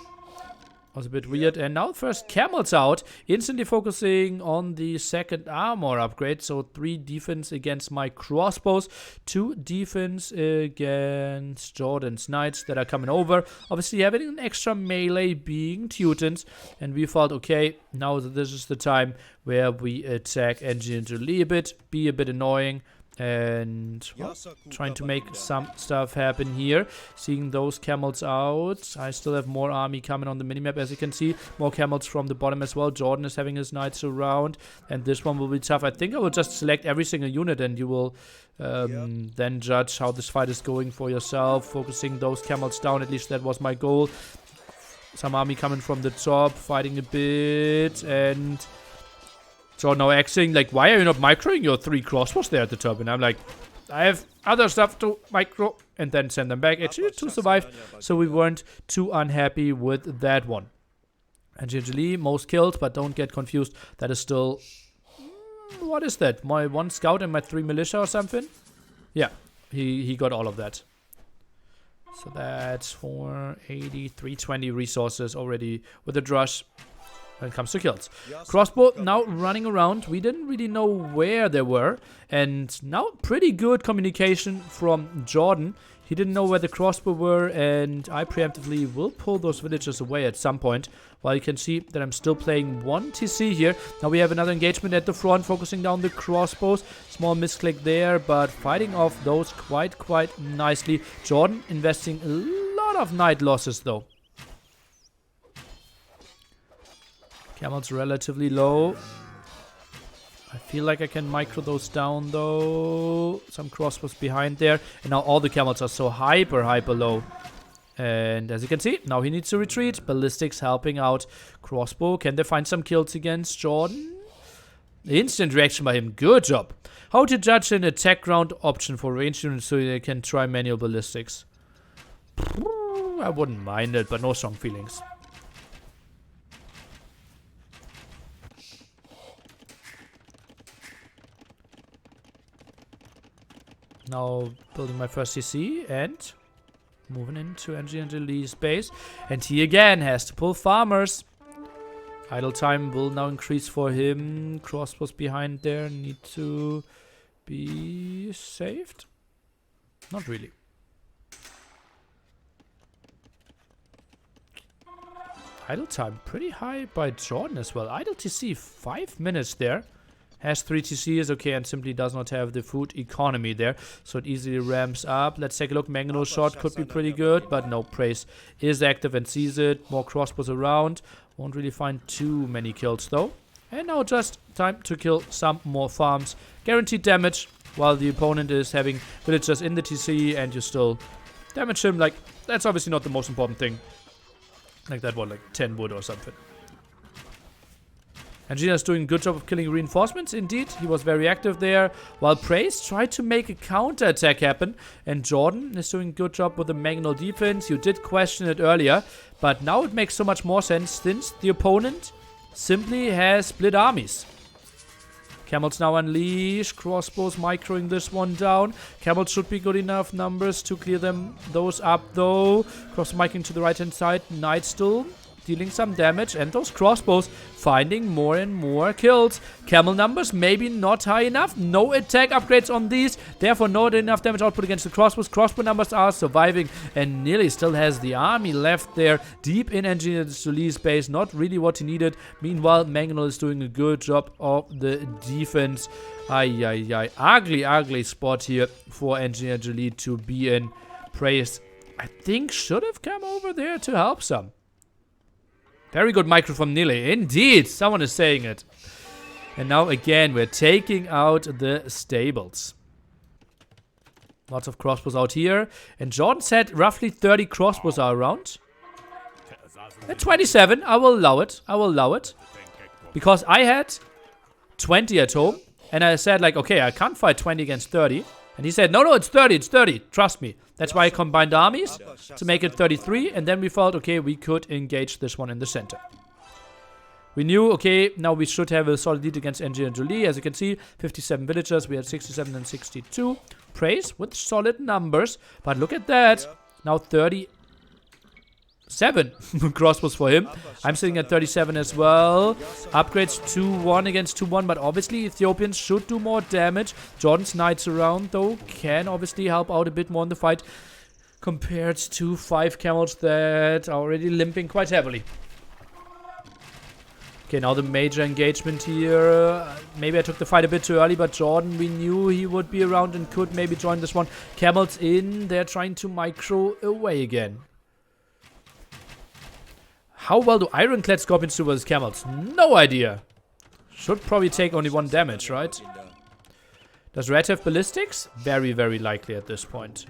Was a bit weird. And now first camels out. Instantly focusing on the second armor upgrade. So 3 defense against my crossbows. 2 defense against Jordan's knights that are coming over. Obviously having an extra melee being Teutons. And we thought, okay, now this is the time where we attack Engine to a bit. Be a bit annoying. And well, trying to make some stuff happen here. Seeing those camels out. I still have more army coming on the minimap, as you can see. More camels from the bottom as well. Jordan is having his knights around. And this one will be tough. I think I will just select every single unit and you will then judge how this fight is going for yourself. Focusing those camels down. At least that was my goal. Some army coming from the top. Fighting a bit. And so now axing, like, why are you not microing your 3 crossbows there at the top? And I'm like, I have other stuff to micro. And then send them back. Actually, 2 survived. So we weren't too unhappy with that one. Angelili, most killed, but don't get confused. That is still... what is that? My 1 scout and my 3 militia or something? Yeah, he got all of that. So that's 480, 320 resources already with the drush when it comes to kills. Crossbow now running around. We didn't really know where they were. And now pretty good communication from Jordan. He didn't know where the crossbow were, and I preemptively will pull those villagers away at some point. While you can see that I'm still playing 1 TC here. Now we have another engagement at the front, focusing down the crossbows. Small misclick there, but fighting off those quite nicely. Jordan investing a lot of knight losses though. Camels relatively low. I feel like I can micro those down though. Some crossbows behind there. And now all the camels are so hyper low. And as you can see, now he needs to retreat. Ballistics helping out. Crossbow, can they find some kills against Jordan? Instant reaction by him, good job. How to judge an attack round option for ranged units so they can try manual ballistics? I wouldn't mind it, but no strong feelings. Now building my first CC and moving into Angelili's base. And he again has to pull farmers. Idle time will now increase for him. Crossbows behind there need to be saved. Not really. Idle time pretty high by Jordan as well. Idle TC 5 minutes there. Has 3 TCs, okay, and simply does not have the food economy there. So it easily ramps up. Let's take a look. Mangonel shot could be pretty good, but no, Praise is active and sees it. More crossbows around. Won't really find too many kills though. And now just time to kill some more farms. Guaranteed damage while the opponent is having villagers in the TC and you still damage him. Like, that's obviously not the most important thing. Like that one, like 10 wood or something. Angelina's doing a good job of killing reinforcements. Indeed, he was very active there. While Praise tried to make a counter-attack happen. And Jordan is doing a good job with the Mangonel defense. You did question it earlier. But now it makes so much more sense since the opponent simply has split armies. Camels now unleash. Crossbows microing this one down. Camels should be good enough numbers to clear those up though. Crossbow microing to the right hand side. Knight still dealing some damage, and those crossbows finding more and more kills. Camel numbers maybe not high enough. No attack upgrades on these, therefore not enough damage output against the crossbows. Crossbow numbers are surviving, and nearly still has the army left there deep in Angelili's base. Not really what he needed. Meanwhile, Mangonel is doing a good job of the defense. Ugly spot here for Angelili to be in. Praise, I think, should have come over there to help some. Very good micro from Nile. Indeed, someone is saying it. And now again, we're taking out the stables. Lots of crossbows out here. And Jordan said roughly 30 crossbows are around. At 27, I will allow it. I will allow it. Because I had 20 at home. And I said like, okay, I can't fight 20 against 30. And he said, no, it's 30, it's 30. Trust me. That's why I combined armies to make it 33. And then we felt, okay, we could engage this one in the center. We knew, okay, now we should have a solid lead against Angelili. As you can see, 57 villagers. We had 67 and 62. Praise with solid numbers. But look at that. Now 37 crossbows for him. I'm sitting at 37 as well. Upgrades 2-1 against 2-1, but obviously Ethiopians should do more damage. Jordan's knights around, though, can obviously help out a bit more in the fight compared to 5 camels that are already limping quite heavily. Okay, now the major engagement here. Maybe I took the fight a bit too early, but Jordan, we knew he would be around and could maybe join this one. Camels in, they're trying to micro away again. How well do Ironclad Scorpions do versus camels? No idea. Should probably take only 1 damage, right? Does Red have ballistics? Very, very likely at this point.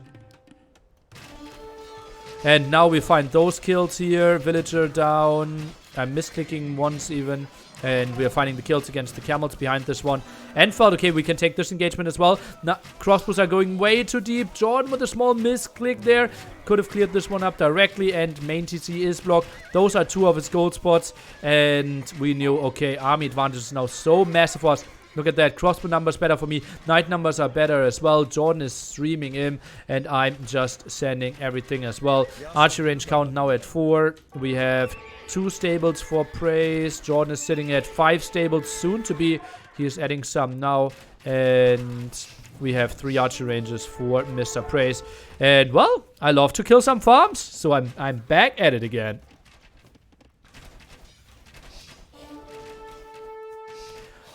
And now we find those kills here. Villager down. I'm misclicking once even. And we are finding the kills against the camels behind this one. Enfeld, okay, we can take this engagement as well. Now, crossbows are going way too deep. Jordan with a small misclick there. Could have cleared this one up directly. And main TC is blocked. Those are 2 of his gold spots. And we knew, okay, army advantage is now so massive for us. Look at that. Crossbow numbers better for me. Knight numbers are better as well. Jordan is streaming in. And I'm just sending everything as well. Archery range count now at 4. We have 2 stables for praise. Jordan is sitting at 5 stables soon to be. He is adding some now. And we have 3 archery ranges for Mr. Praise. And well, I love to kill some farms. So I'm back at it again.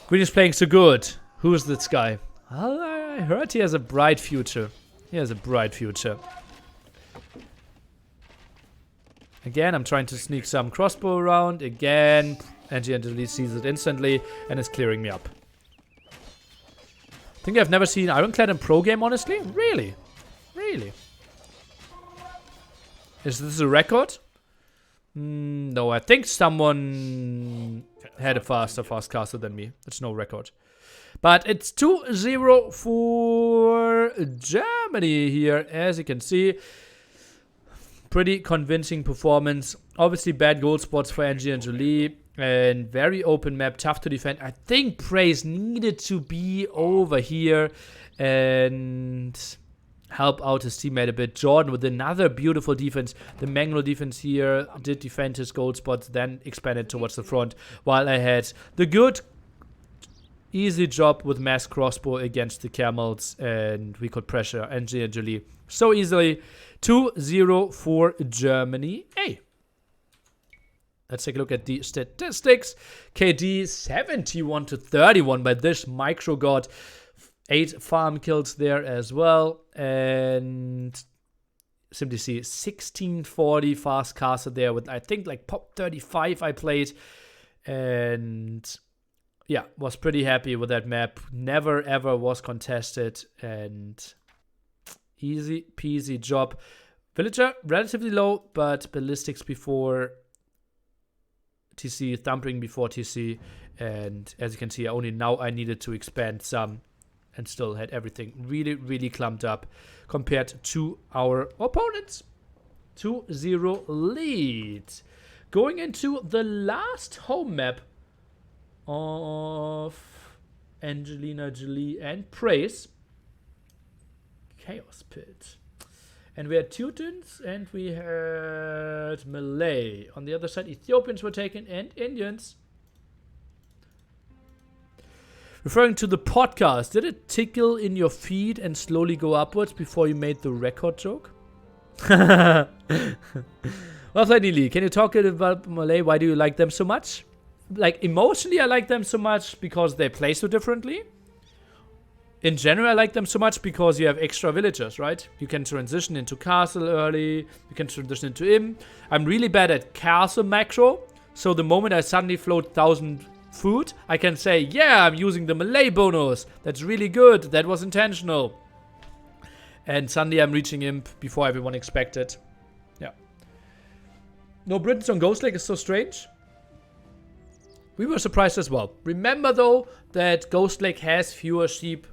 Green is playing so good. Who is this guy? Well, I heard he has a bright future. He has a bright future. Again, I'm trying to sneak some crossbow around. Again, Angie sees it instantly and is clearing me up. I think I've never seen Ironclad in pro game, honestly. Really? Really? Is this a record? No, I think someone had a fast caster than me. It's no record. But it's 2-0 for Germany here, as you can see. Pretty convincing performance. Obviously bad gold spots for Angie and Jolie. And very open map, tough to defend. I think Praise needed to be over here and help out his teammate a bit. Jordan with another beautiful defense. The Mangnul defense here did defend his gold spots, then expanded towards the front. While I had the good, easy job with mass crossbow against the camels. And we could pressure Angie and Jolie so easily. 2-0 for Germany. Hey. Let's take a look at the statistics. KD 71 to 31 by this micro god. 8 farm kills there as well. And simply see 1640 fast caster there with I think like pop 35 I played. And yeah, was pretty happy with that map. Never ever was contested. And easy peasy job. Villager relatively low, but ballistics before TC, thumping before TC, and as you can see, only now I needed to expand some and still had everything really, really clumped up compared to our opponents. 2-0 lead. Going into the last home map of Angelina Jolie and Praise. Chaos Pit. And we had Teutons and we had Malay. On the other side, Ethiopians were taken and Indians. Referring to the podcast, did it tickle in your feet and slowly go upwards before you made the record joke? Well, finally, can you talk a bit about Malay? Why do you like them so much? Like, emotionally, I like them so much because they play so differently. In general, I like them so much because you have extra villagers, right? You can transition into castle early. You can transition into Im. I'm really bad at castle macro. So the moment I suddenly float 1000 food, I can say, yeah, I'm using the Malay bonus. That's really good. That was intentional. And suddenly I'm reaching Imp before everyone expected. Yeah. No Britons on Ghost Lake is so strange. We were surprised as well. Remember though that Ghost Lake has fewer sheep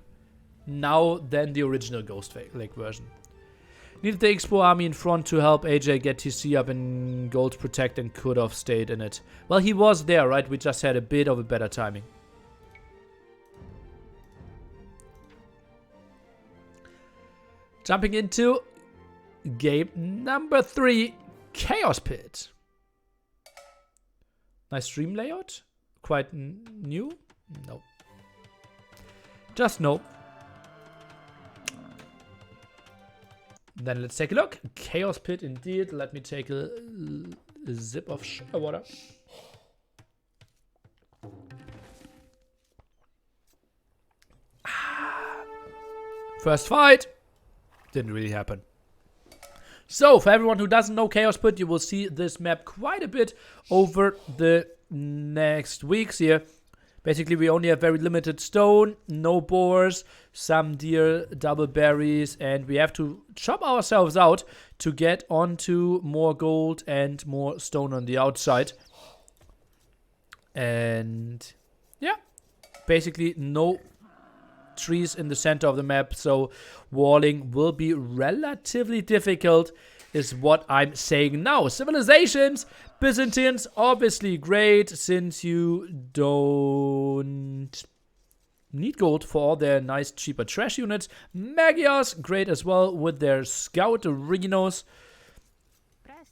now than the original Ghost Lake version. Needed the Expo army in front to help AJ get TC up in Gold Protect and could have stayed in it. Well, he was there, right? We just had a bit of a better timing. Jumping into game number 3, Chaos Pit. Nice stream layout. Quite new? No. Just no. Then let's take a look. Chaos Pit indeed. Let me take a sip of sugar water. First fight. Didn't really happen. So, for everyone who doesn't know Chaos Pit, you will see this map quite a bit over the next weeks here. Basically, we only have very limited stone, no boars, some deer, double berries, and we have to chop ourselves out to get onto more gold and more stone on the outside. And yeah, basically no trees in the center of the map, so walling will be relatively difficult, is what I'm saying now. Civilizations, Byzantines, obviously great, since you don't need gold for all their nice cheaper trash units. Magyars, great as well with their scout Rhinos,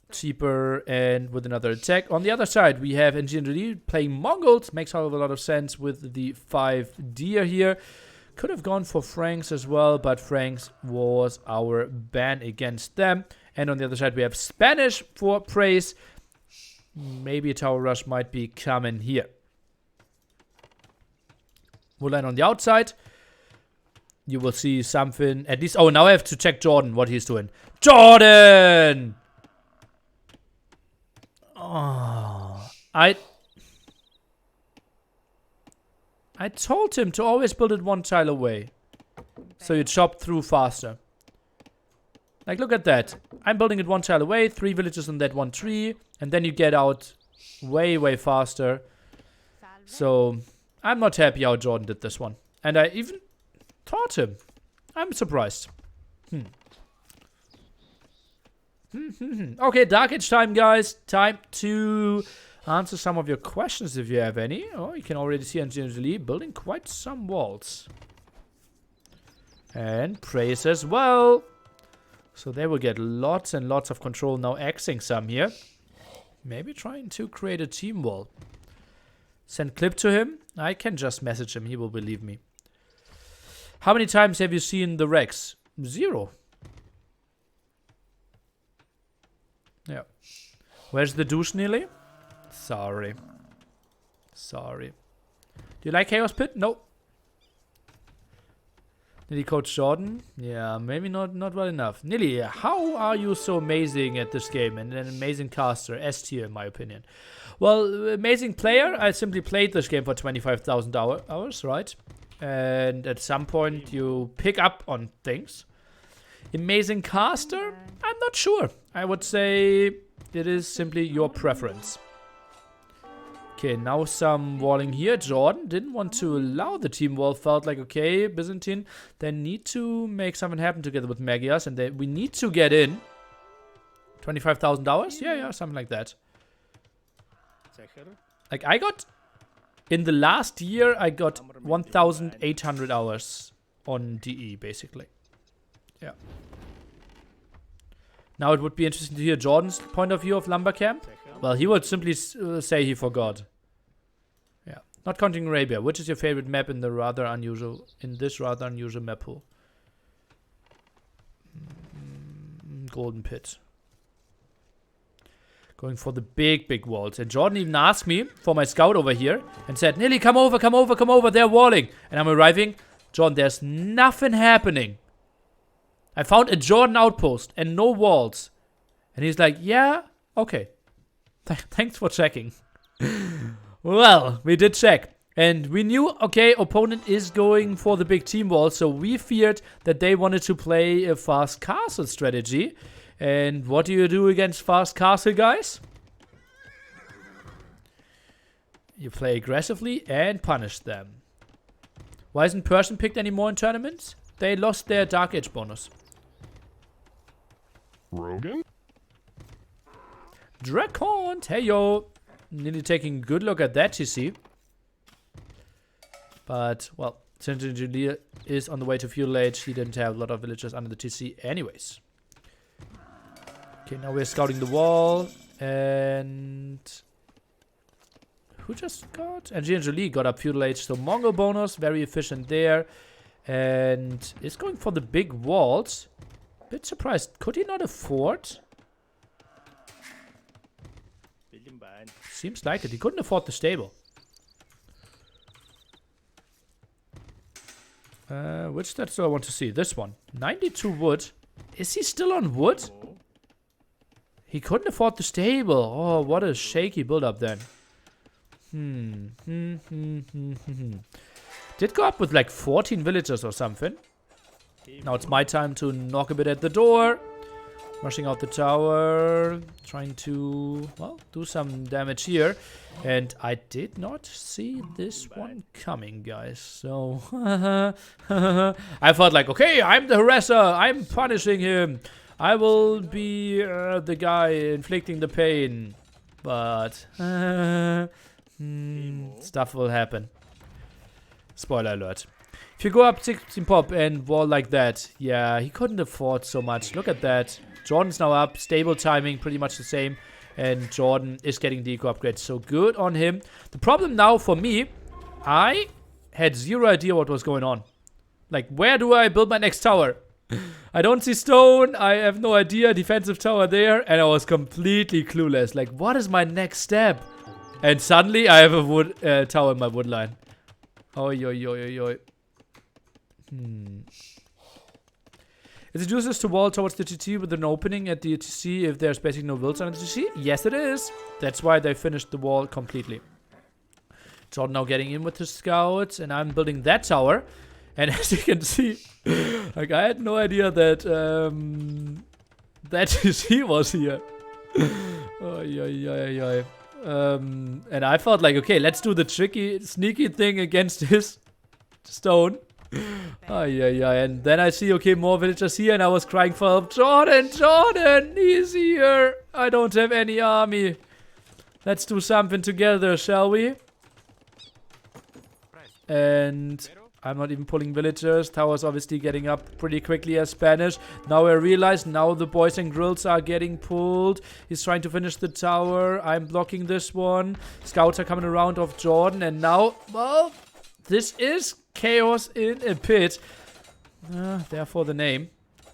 cheaper and with another attack. On the other side, we have Engineer playing Mongols, makes a lot of sense with the 5 deer here. Could have gone for Franks as well, but Franks was our ban against them. And on the other side, we have Spanish for praise. Maybe a Tower Rush might be coming here. Wood line on the outside. You will see something, at least. Oh, now I have to check Jordan, what he's doing. Jordan! Oh, I told him to always build it one tile away, so you chop through faster. Like, look at that. I'm building it one tile away, 3 villages on that one tree, and then you get out way, way faster. So, I'm not happy how Jordan did this one. And I even taught him. I'm surprised. Okay, Dark Age time, guys. Time to answer some of your questions if you have any. Oh, you can already see Engineer building quite some walls. And praise as well. So they will get lots and lots of control now, axing some here. Maybe trying to create a team wall. Send clip to him. I can just message him. He will believe me. How many times have you seen the Rex? 0. Yeah. Where's the douche nearly? Sorry. Sorry. Do you like Chaos Pit? Nope. Did he coach Jordan? Yeah, maybe not well enough. Nilly, how are you so amazing at this game and an amazing caster? S tier in my opinion. Well, amazing player. I simply played this game for 25,000 hours, right? And at some point you pick up on things. Amazing caster? I'm not sure. I would say it is simply your preference. Okay, now some walling here. Jordan didn't want to allow the team wall. Felt like, okay, Byzantine, they need to make something happen together with Magyars, and we need to get in. 25,000 hours? Yeah, something like that. Like, I got, in the last year, I got 1,800 hours on DE, basically. Yeah. Now it would be interesting to hear Jordan's point of view of Lumber Camp. Well, he would simply say he forgot. Yeah. Not counting Arabia. Which is your favorite map in this rather unusual map pool? Golden Pit. Going for the big walls. And Jordan even asked me for my scout over here and said, Nilly, come over, they're walling. And I'm arriving. Jordan, there's nothing happening. I found a Jordan outpost and no walls. And he's like, yeah, okay. Thanks for checking. Well, we did check. And we knew, okay, opponent is going for the big team wall. So we feared that they wanted to play a fast castle strategy. And what do you do against fast castle, guys? You play aggressively and punish them. Why isn't Persian picked anymore in tournaments? They lost their Dark Age bonus. Rogan? Dracont, hey yo. Nearly taking a good look at that TC. But, well, since Engineer is on the way to Feudal Age, he didn't have a lot of villagers under the TC anyways. Okay, now we're scouting the wall. And who just got? Engineer got up Feudal Age, so Mongol bonus, very efficient there. And is going for the big walls. Bit surprised. Could he not afford? Seems like it. He couldn't afford the stable. Which stats do I want to see? This one. 92 wood. Is he still on wood? He couldn't afford the stable. Oh, what a shaky build-up then. Did go up with like 14 villagers or something. Now it's my time to knock a bit at the door. Rushing out the tower. Trying to, well, do some damage here. And I did not see this one coming, guys. So, I thought like, okay, I'm the harasser. I'm punishing him. I will be the guy inflicting the pain. But, stuff will happen. Spoiler alert. If you go up 16 pop and wall like that, yeah, he couldn't afford so much. Look at that. Jordan's now up. Stable timing, pretty much the same. And Jordan is getting the eco upgrade. So good on him. The problem now for me, I had zero idea what was going on. Like, where do I build my next tower? I don't see stone. I have no idea. Defensive tower there. And I was completely clueless. Like, what is my next step? And suddenly I have a wood tower in my wood line. Oi, oi, oi, oi, oi. Is it useless to wall towards the TT with an opening at the TC if there's basically no builds on the TC? Yes, it is. That's why they finished the wall completely. Jordan now getting in with his scouts, and I'm building that tower. And as you can see, like I had no idea that that TC was here. And I thought like, okay, let's do the tricky, sneaky thing against his stone. And then I see, okay, more villagers here, and I was crying for help. Jordan, he's here. I don't have any army. Let's do something together, shall we? And I'm not even pulling villagers. Tower's obviously getting up pretty quickly as Spanish. Now I realize, now the boys and grills are getting pulled. He's trying to finish the tower. I'm blocking this one. Scouts are coming around of Jordan, and now, well, this is chaos in a pit. Therefore the name.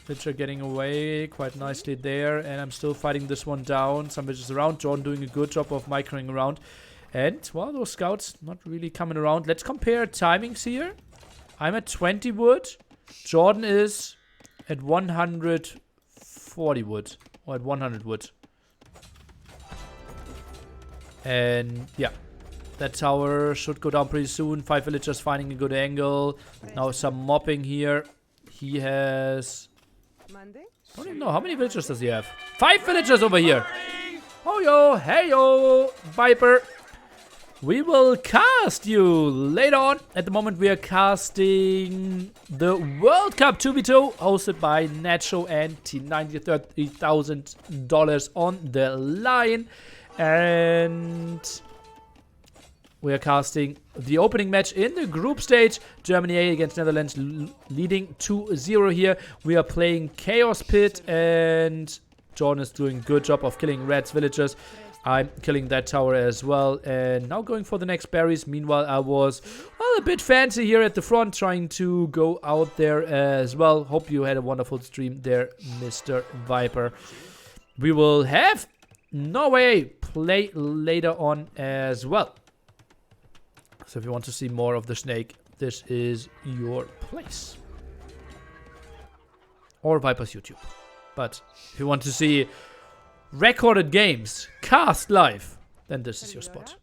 Villager getting away quite nicely there. And I'm still fighting this one down. Some villagers around. Jordan doing a good job of microing around. And, well, those scouts not really coming around. Let's compare timings here. I'm at 20 wood. Jordan is at 140 wood. Or at 100 wood. And, yeah. That tower should go down pretty soon. 5 villagers finding a good angle. Now some mopping here. He has... I don't even know. How many villagers does he have? 5 villagers over here. Oh yo, hey yo, Viper. We will cast you later on. At the moment we are casting the World Cup 2v2 hosted by Nacho and T90. $30,000 on the line. And... we are casting the opening match in the group stage. Germany A against Netherlands leading 2-0 here. We are playing Chaos Pit, and Jordan is doing a good job of killing Red's villagers. I'm killing that tower as well. And now going for the next berries. Meanwhile, I was, well, a bit fancy here at the front, trying to go out there as well. Hope you had a wonderful stream there, Mr. Viper. We will have Norway play later on as well. So if you want to see more of the snake, this is your place. Or Viper's YouTube. But if you want to see recorded games, cast live, then this is your spot.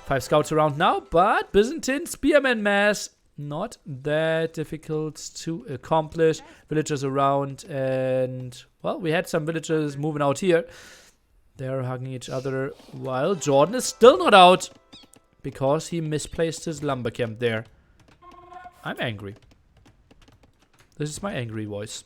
5 scouts around now, but Byzantine Spearman Mass, not that difficult to accomplish. Villagers around, and, well, we had some villagers moving out here. They're hugging each other while Jordan is still not out. Because he misplaced his lumber camp there. I'm angry. This is my angry voice.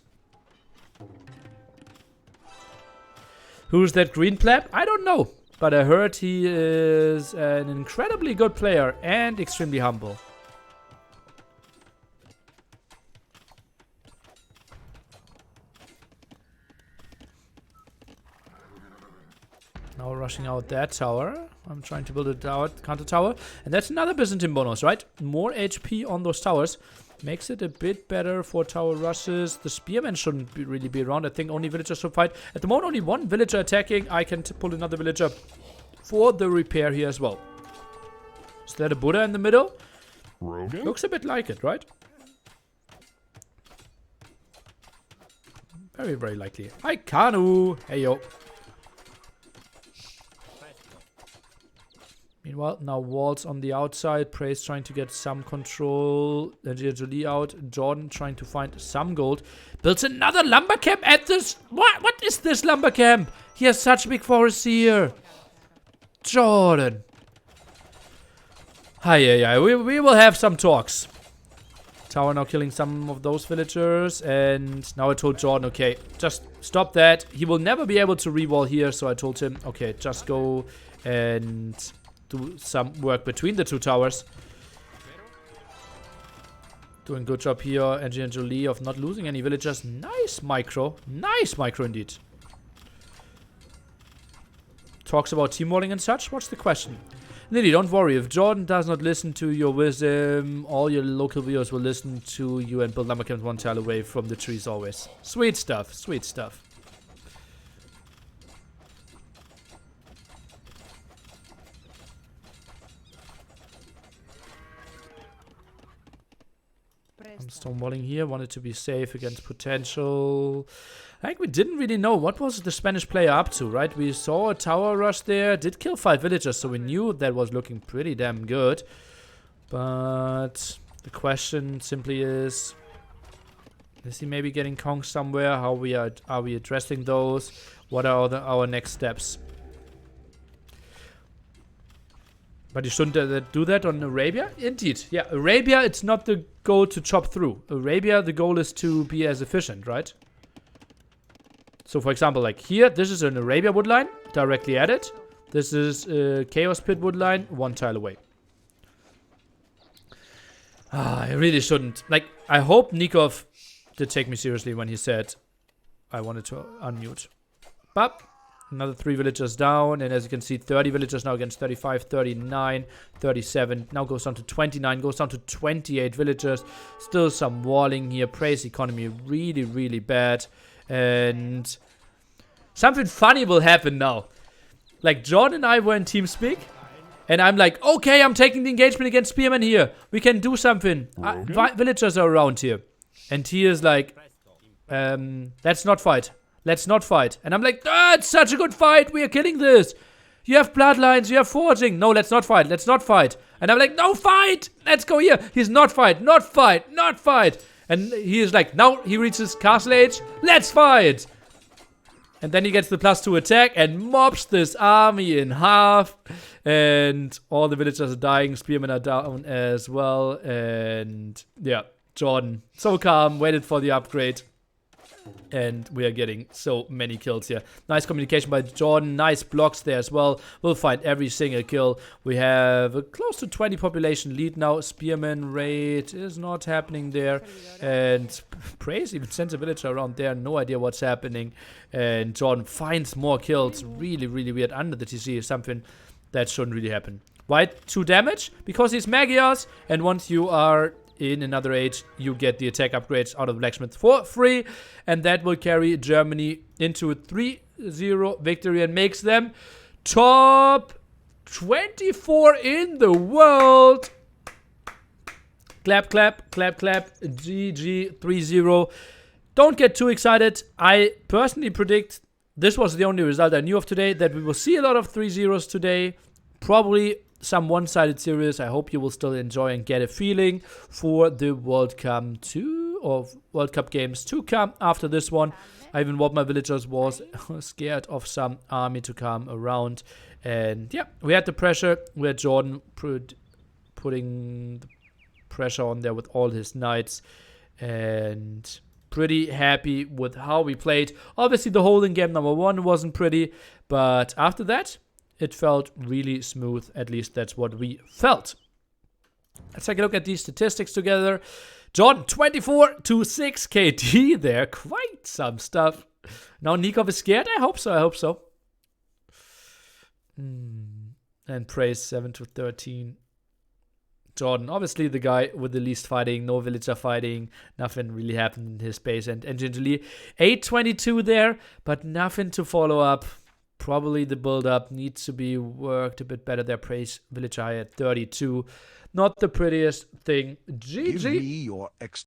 Who's that green pleb? I don't know. But I heard he is an incredibly good player and extremely humble. Now rushing out that tower. I'm trying to build a tower, counter tower. And that's another Byzantine bonus, right? More HP on those towers. Makes it a bit better for tower rushes. The spearmen shouldn't really be around. I think only villagers should fight. At the moment, only one villager attacking. I can pull another villager for the repair here as well. Is that a Buddha in the middle? Rogan? Looks a bit like it, right? Very, very likely. Hi, Kanu. Hey, yo. Meanwhile, now Walls on the outside. Praise trying to get some control. Jolie out. Jordan trying to find some gold. Builds another lumber camp at this. What is this lumber camp? He has such a big forest here. Jordan. Hi. We will have some talks. Tower now killing some of those villagers. And now I told Jordan, okay, just stop that. He will never be able to rewall here. So I told him, okay, just go and do some work between the two towers. Doing good job here, Angelina Jolie, of not losing any villagers. Nice micro. Nice micro indeed. Talks about team walling and such. What's the question? Lily, don't worry. If Jordan does not listen to your wisdom, all your local viewers will listen to you and build lumber camps one tile away from the trees always. Sweet stuff. Sweet stuff. I'm stonewalling here. Wanted to be safe against potential. I think we didn't really know what was the Spanish player up to, right? We saw a tower rush there. Did kill 5 villagers, so we knew that was looking pretty damn good. But the question simply is he maybe getting conked somewhere? How are we addressing those? What are our next steps? But you shouldn't do that on Arabia? Indeed. Yeah, Arabia, it's not the goal to chop through. Arabia, the goal is to be as efficient, right? So, for example, like here, this is an Arabia woodline, directly at it. This is a Chaos Pit woodline, 1 tile away. I really shouldn't. Like, I hope Nikov did take me seriously when he said I wanted to unmute. But another 3 villagers down, and as you can see, 30 villagers now against 35, 39, 37. Now goes down to 29, goes down to 28 villagers. Still some walling here. Praise economy really, really bad. And something funny will happen now. Like, Jordan and I were in TeamSpeak, and I'm like, okay, I'm taking the engagement against Spearman here. We can do something. Villagers are around here. And he is like, let's not fight. Let's not fight. And I'm like, it's such a good fight. We are killing this. You have bloodlines. You have forging. No, let's not fight. Let's not fight. And I'm like, no, fight. Let's go here. He's not fight. Not fight. Not fight. And he is like, now he reaches castle age. Let's fight. And then he gets the +2 attack and mobs this army in half. And all the villagers are dying. Spearmen are down as well. And yeah, Jordan, so calm, waited for the upgrade. And we are getting so many kills here. Nice communication by Jordan. Nice blocks there as well. We'll find every single kill. We have a close to 20 population lead now. Spearman raid is not happening there. And Praise even sends a villager around there. No idea what's happening. And Jordan finds more kills. Really, really weird. Under the TC is something that shouldn't really happen. Why 2 damage? Because he's Magios. And once you are in another age, you get the attack upgrades out of Blacksmith for free, and that will carry Germany into a 3-0 victory and makes them top 24 in the world. Clap, clap, clap, clap. GG 3-0. Don't get too excited. I personally predict this was the only result I knew of today, that we will see a lot of 3-0s today. Probably some one-sided series. I hope you will still enjoy and get a feeling for the World Cup 2 or World Cup games to come after this one. I even what my villagers was scared of some army to come around. And yeah, we had the pressure. We had Jordan putting the pressure on there with all his knights. And pretty happy with how we played. Obviously, the holding game number 1 wasn't pretty. But after that, it felt really smooth. At least that's what we felt. Let's take a look at these statistics together. Jordan, 24 to 6 KD there. Quite some stuff. Now Nikov is scared? I hope so. I hope so. And Praise 7 to 13. Jordan, obviously the guy with the least fighting. No villager fighting. Nothing really happened in his base. And Gingerly, 822 there. But nothing to follow up. Probably the build-up needs to be worked a bit better there. Praise Village High at 32. Not the prettiest thing. GG. Give me your